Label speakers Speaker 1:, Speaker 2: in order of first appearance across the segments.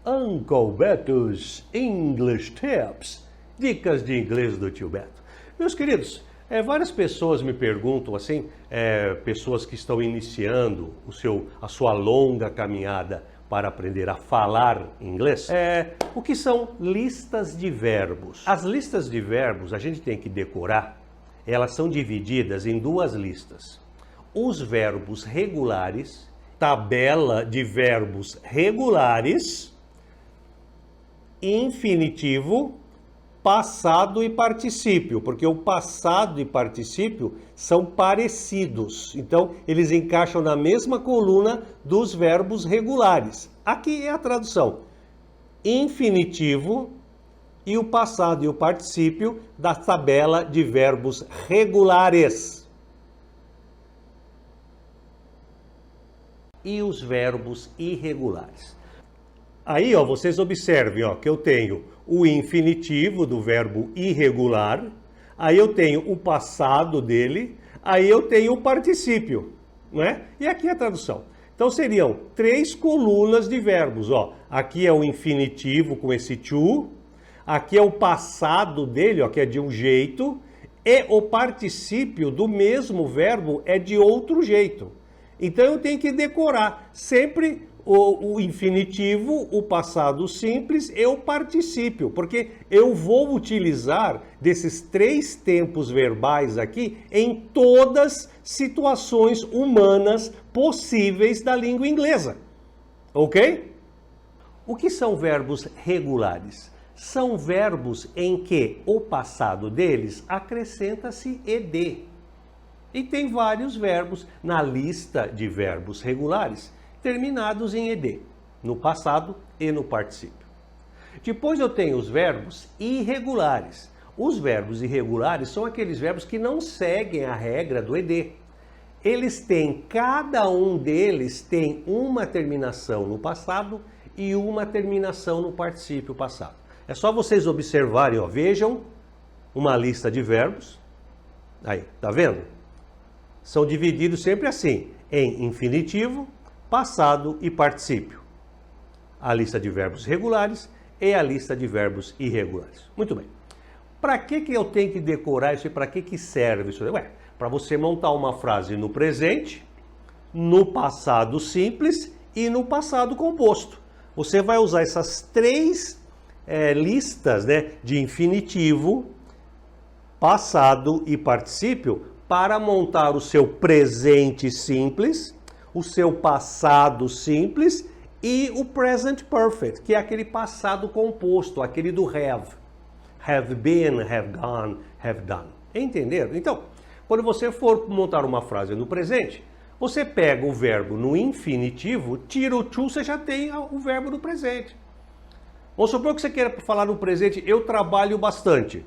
Speaker 1: Uncle Beto's English Tips, dicas de inglês do tio Beto. Meus queridos, várias pessoas me perguntam assim, pessoas que estão iniciando a sua longa caminhada para aprender a falar inglês, o que são listas de verbos. As listas de verbos a gente tem que decorar, elas são divididas em duas listas. Os verbos regulares, tabela de verbos regulares, infinitivo, passado e particípio, porque o passado e particípio são parecidos. Então, eles encaixam na mesma coluna dos verbos regulares. Aqui é a tradução. Infinitivo e o passado e o particípio da tabela de verbos regulares. E os verbos irregulares. Aí, vocês observem, que eu tenho o infinitivo do verbo irregular, aí eu tenho o passado dele, aí eu tenho o particípio, não é? E aqui é a tradução. Então seriam 3 colunas de verbos, Aqui é o infinitivo com esse to, aqui é o passado dele, que é de um jeito, e o particípio do mesmo verbo é de outro jeito. Então eu tenho que decorar sempre o infinitivo, o passado simples e o particípio, porque eu vou utilizar desses 3 tempos verbais aqui em todas situações humanas possíveis da língua inglesa, ok? O que são verbos regulares? São verbos em que o passado deles acrescenta-se ed. E tem vários verbos na lista de verbos regulares terminados em ed, no passado e no particípio. Depois eu tenho os verbos irregulares. Os verbos irregulares são aqueles verbos que não seguem a regra do ed. Cada um deles tem uma terminação no passado e uma terminação no particípio passado. É só vocês observarem, vejam uma lista de verbos. Aí, tá vendo? São divididos sempre assim, em infinitivo, passado e particípio. A lista de verbos regulares e a lista de verbos irregulares. Muito bem. Para que eu tenho que decorar isso e para que serve isso? Para você montar uma frase no presente, no passado simples e no passado composto. Você vai usar essas 3 listas, de infinitivo, passado e particípio para montar o seu presente simples, o seu passado simples e o present perfect, que é aquele passado composto, aquele do have. Have been, have gone, have done. Entenderam? Então, quando você for montar uma frase no presente, você pega o verbo no infinitivo, tira o to, você já tem o verbo no presente. Vamos supor que você queira falar no presente, eu trabalho bastante.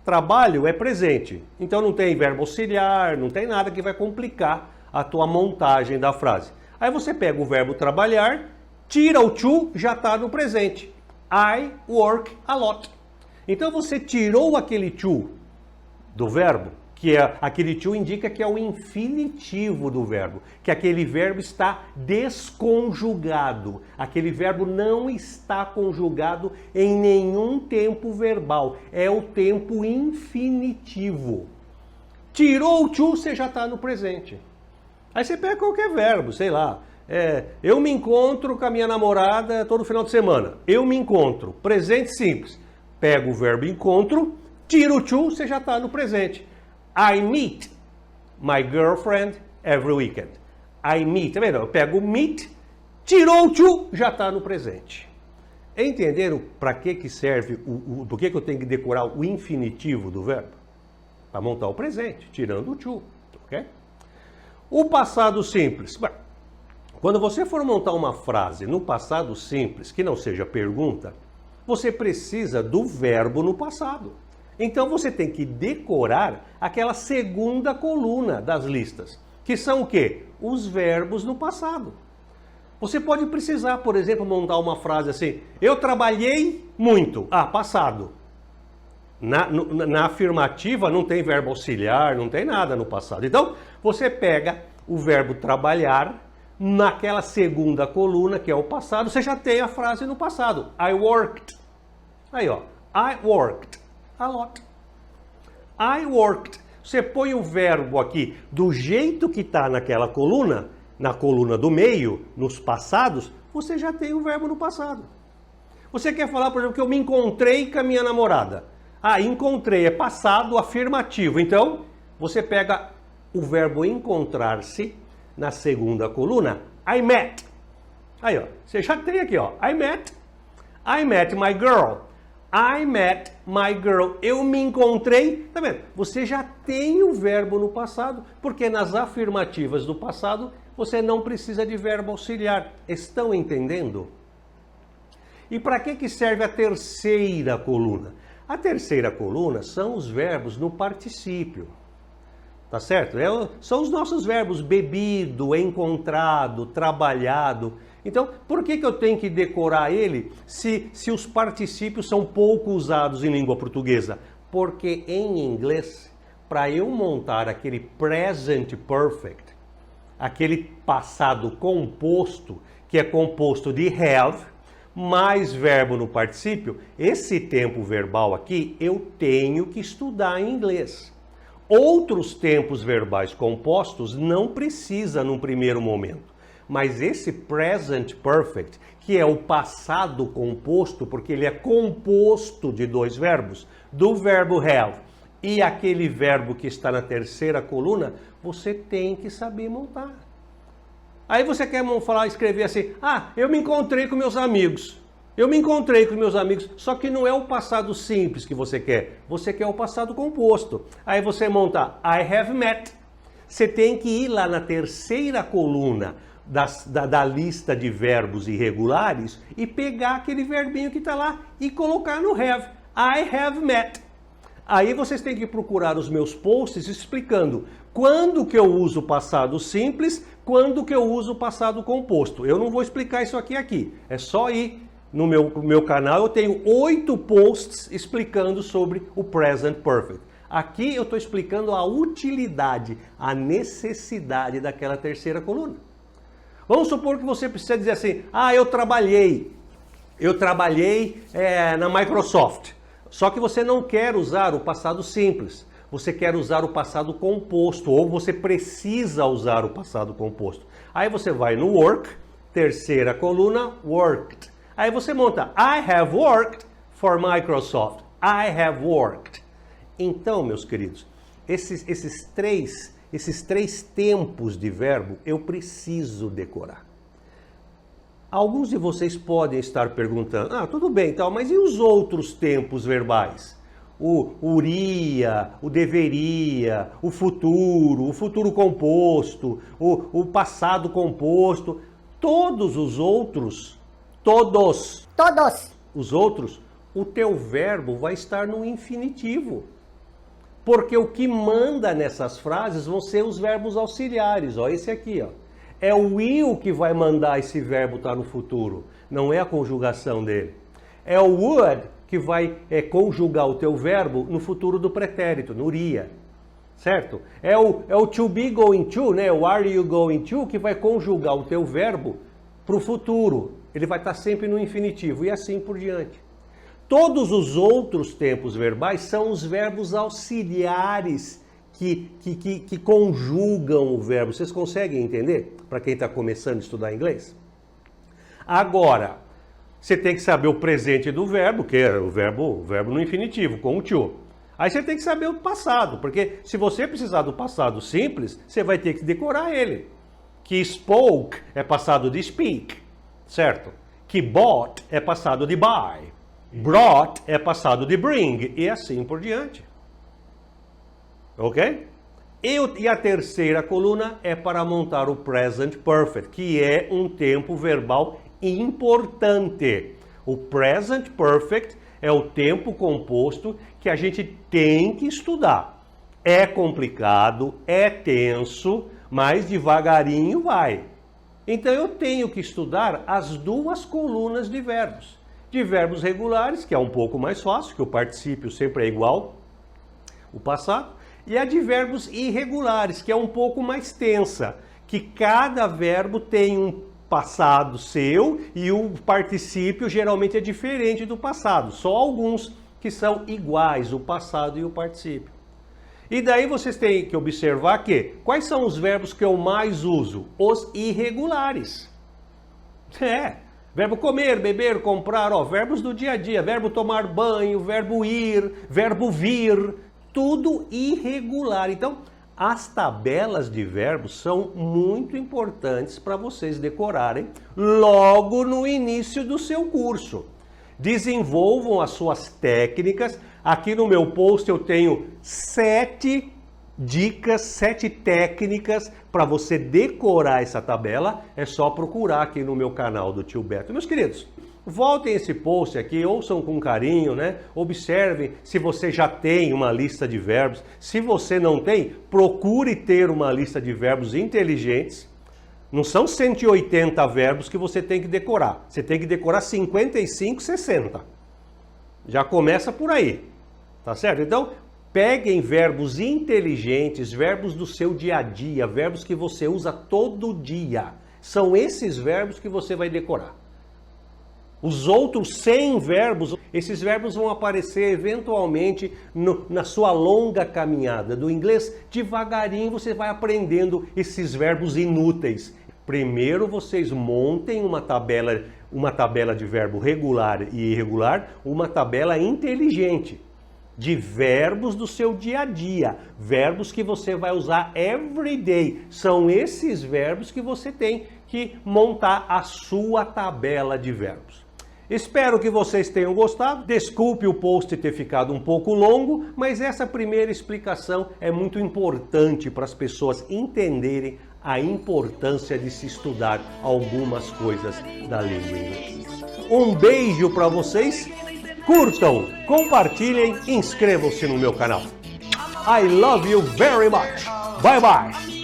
Speaker 1: Trabalho é presente, então não tem verbo auxiliar, não tem nada que vai complicar a tua montagem da frase. Aí você pega o verbo trabalhar, tira o to, já está no presente. I work a lot. Então você tirou aquele to do verbo, que aquele to indica que é o infinitivo do verbo, que aquele verbo está desconjugado. Aquele verbo não está conjugado em nenhum tempo verbal, é o tempo infinitivo. Tirou o to, você já está no presente. Aí você pega qualquer verbo, sei lá, eu me encontro com a minha namorada todo final de semana. Eu me encontro, presente simples. Pega o verbo encontro, tira o to, você já está no presente. I meet my girlfriend every weekend. I meet, tá vendo? Eu pego o meet, tirou o to, já está no presente. Entenderam para que serve, por que eu tenho que decorar o infinitivo do verbo? Para montar o presente, tirando o to, ok? O passado simples. Quando você for montar uma frase no passado simples, que não seja pergunta, você precisa do verbo no passado. Então você tem que decorar aquela segunda coluna das listas, que são o quê? Os verbos no passado. Você pode precisar, por exemplo, montar uma frase assim, eu trabalhei muito. Passado. Na afirmativa não tem verbo auxiliar, não tem nada no passado. Então, você pega o verbo trabalhar, naquela segunda coluna, que é o passado, você já tem a frase no passado. I worked. Aí, ó. I worked a lot. I worked. Você põe o verbo aqui do jeito que está naquela coluna, na coluna do meio, nos passados, você já tem o verbo no passado. Você quer falar, por exemplo, que eu me encontrei com a minha namorada. Ah, encontrei é passado afirmativo. Então, você pega o verbo encontrar-se na segunda coluna, I met. Aí, ó, você já tem aqui, ó, I met my girl. I met my girl. Eu me encontrei, tá vendo? Você já tem o verbo no passado, porque nas afirmativas do passado, você não precisa de verbo auxiliar. Estão entendendo? E para que serve a terceira coluna? A terceira coluna são os verbos no particípio. Tá certo? São os nossos verbos bebido, encontrado, trabalhado. Então, por que eu tenho que decorar ele se os particípios são pouco usados em língua portuguesa? Porque em inglês, para eu montar aquele present perfect, aquele passado composto, que é composto de have, mais verbo no particípio, esse tempo verbal aqui eu tenho que estudar em inglês. Outros tempos verbais compostos não precisa num primeiro momento. Mas esse present perfect, que é o passado composto, porque ele é composto de dois verbos, do verbo have e aquele verbo que está na terceira coluna, você tem que saber montar. Aí você quer escrever assim, ah, eu me encontrei com meus amigos. Eu me encontrei com meus amigos, só que não é o passado simples que você quer o passado composto. Aí você monta I have met. Você tem que ir lá na terceira coluna da lista de verbos irregulares e pegar aquele verbinho que está lá e colocar no have. I have met. Aí vocês têm que procurar os meus posts explicando quando que eu uso o passado simples, quando que eu uso o passado composto. Eu não vou explicar isso aqui. É só ir no meu canal, eu tenho 8 posts explicando sobre o present perfect. Aqui eu estou explicando a utilidade, a necessidade daquela terceira coluna. Vamos supor que você precisa dizer assim, ah, eu trabalhei na Microsoft. Só que você não quer usar o passado simples, você quer usar o passado composto, ou você precisa usar o passado composto. Aí você vai no work, terceira coluna, worked. Aí você monta, I have worked for Microsoft. I have worked. Então, meus queridos, esses três tempos de verbo eu preciso decorar. Alguns de vocês podem estar perguntando, ah, tudo bem, tal, mas e os outros tempos verbais? O uria, o deveria, o futuro composto, o passado composto, todos os outros, todos os outros, o teu verbo vai estar no infinitivo. Porque o que manda nessas frases vão ser os verbos auxiliares, ó, esse aqui, ó. É o will que vai mandar esse verbo estar no futuro, não é a conjugação dele. É o would que vai conjugar o teu verbo no futuro do pretérito, no iria, certo? É o to be going to, né? O are you going to, que vai conjugar o teu verbo para o futuro. Ele vai estar sempre no infinitivo e assim por diante. Todos os outros tempos verbais são os verbos auxiliares que conjugam o verbo. Vocês conseguem entender? Para quem está começando a estudar inglês? Agora, você tem que saber o presente do verbo, que é o verbo no infinitivo, com o to. Aí você tem que saber o passado, porque se você precisar do passado simples, você vai ter que decorar ele. Que spoke é passado de speak, certo? Que bought é passado de buy. Brought é passado de bring, e assim por diante. Ok? E a terceira coluna é para montar o present perfect, que é um tempo verbal importante. O present perfect é o tempo composto que a gente tem que estudar. É complicado, é tenso, mas devagarinho vai. Então eu tenho que estudar as duas colunas de verbos. De verbos regulares, que é um pouco mais fácil, que o particípio sempre é igual, o passado, e a de verbos irregulares, que é um pouco mais tensa, que cada verbo tem um passado seu e o particípio geralmente é diferente do passado. Só alguns que são iguais, o passado e o particípio. E daí vocês têm que observar que quais são os verbos que eu mais uso? Os irregulares. Verbo comer, beber, comprar, verbos do dia a dia, verbo tomar banho, verbo ir, verbo vir, tudo irregular. Então, as tabelas de verbos são muito importantes para vocês decorarem logo no início do seu curso. Desenvolvam as suas técnicas. Aqui no meu post eu tenho 7 dicas, 7 técnicas para você decorar essa tabela. É só procurar aqui no meu canal do Tio Beto. Meus queridos, voltem esse post aqui, ouçam com carinho, né? Observem se você já tem uma lista de verbos. Se você não tem, procure ter uma lista de verbos inteligentes. Não são 180 verbos que você tem que decorar. Você tem que decorar 55, 60. Já começa por aí, tá certo? Então, peguem verbos inteligentes, verbos do seu dia a dia, verbos que você usa todo dia. São esses verbos que você vai decorar. Os outros 100 verbos, esses verbos vão aparecer eventualmente na sua longa caminhada do inglês. Devagarinho você vai aprendendo esses verbos inúteis. Primeiro vocês montem uma tabela de verbo regular e irregular, uma tabela inteligente de verbos do seu dia a dia, verbos que você vai usar every day. São esses verbos que você tem que montar a sua tabela de verbos. Espero que vocês tenham gostado. Desculpe o post ter ficado um pouco longo, mas essa primeira explicação é muito importante para as pessoas entenderem a importância de se estudar algumas coisas da língua inglesa. Um beijo para vocês, curtam, compartilhem, inscrevam-se no meu canal. I love you very much. Bye bye.